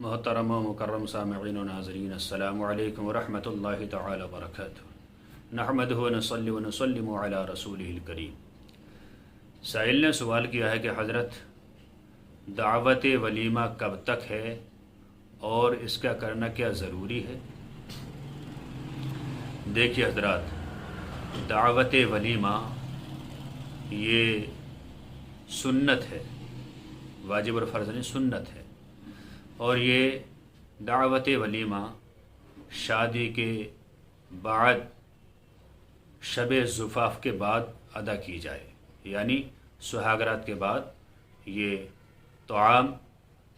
محترم و مکرم سامعین و ناظرین، السلام علیکم ورحمۃ اللہ تعالی وبرکاتہ۔ نحمدہ و نصلی و نسلم علی رسولہ الکریم۔ سائل نے سوال کیا ہے کہ حضرت دعوت ولیمہ کب تک ہے اور اس کا کرنا کیا ضروری ہے؟ دیکھیے حضرات، دعوت ولیمہ یہ سنت ہے، واجب اور فرض نہیں، سنت ہے، اور یہ دعوت ولیمہ شادی کے بعد شب زفاف کے بعد ادا کی جائے، یعنی سہاگرات کے بعد یہ طعام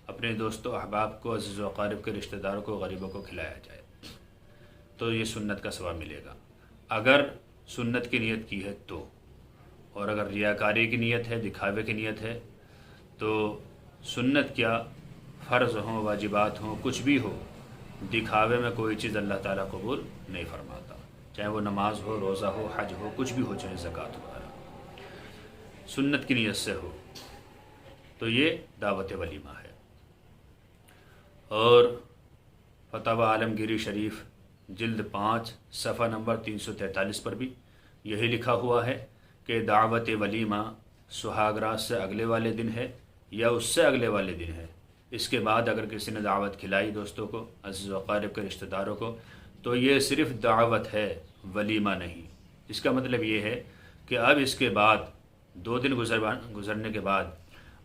اپنے دوستوں احباب کو، عزیز و اقارب کے رشتہ داروں کو، غریبوں کو کھلایا جائے تو یہ سنت کا ثواب ملے گا، اگر سنت کی نیت کی ہے تو۔ اور اگر ریاکاری کی نیت ہے، دکھاوے کی نیت ہے، تو سنت کیا، فرض ہوں، واجبات ہوں، کچھ بھی ہو، دکھاوے میں کوئی چیز اللہ تعالیٰ قبول نہیں فرماتا، چاہے وہ نماز ہو، روزہ ہو، حج ہو، کچھ بھی ہو، چاہے زکوٰۃ وغیرہ، سنت کی نیت سے ہو تو یہ دعوت ولیمہ ہے۔ اور فتاوی عالمگیری شریف جلد 5 صفحہ نمبر 343 پر بھی یہی لکھا ہوا ہے کہ دعوت ولیمہ سہاگرات سے اگلے والے دن ہے یا اس سے اگلے والے دن ہے۔ اس کے بعد اگر کسی نے دعوت کھلائی دوستوں کو، عزیز و اقارب کے رشتہ داروں کو، تو یہ صرف دعوت ہے، ولیمہ نہیں۔ اس کا مطلب یہ ہے کہ اب اس کے بعد 2 دن گزرنے کے بعد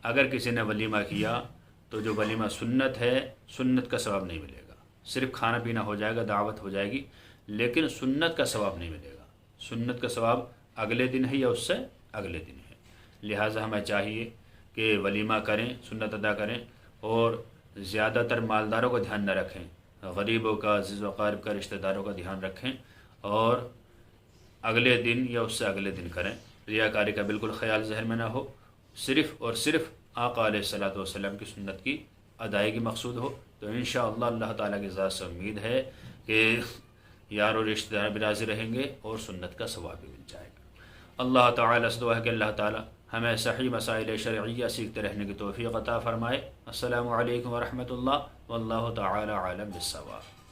اگر کسی نے ولیمہ کیا تو جو ولیمہ سنت ہے، سنت کا ثواب نہیں ملے گا، صرف کھانا پینا ہو جائے گا، دعوت ہو جائے گی، لیکن سنت کا ثواب نہیں ملے گا۔ سنت کا ثواب اگلے دن ہے یا اس سے اگلے دن ہے، لہٰذا ہمیں چاہیے کہ ولیمہ کریں، سنت ادا کریں، اور زیادہ تر مالداروں کو دھیان نہ رکھیں، غریبوں کا، عزیز و اقارب کا، رشتہ داروں کا دھیان رکھیں، اور اگلے دن یا اس سے اگلے دن کریں۔ ریاکاری کا بالکل خیال ذہن میں نہ ہو، صرف اور صرف آقا علیہ الصلوۃ والسلام کی سنت کی ادائیگی مقصود ہو، تو انشاءاللہ اللہ تعالیٰ کی ذات سے امید ہے کہ یار و رشتہ دار بھی راضی رہیں گے اور سنت کا ثواب بھی مل جائے گا۔ اللہ تعالیٰ سے دعا ہے کہ اللہ تعالیٰ ہمیں صحیح مسائل شرعیہ سیکھتے رہنے کی توفیق عطا فرمائے۔ السلام علیکم ورحمۃ اللہ، واللہ تعالی عالم بالصواب۔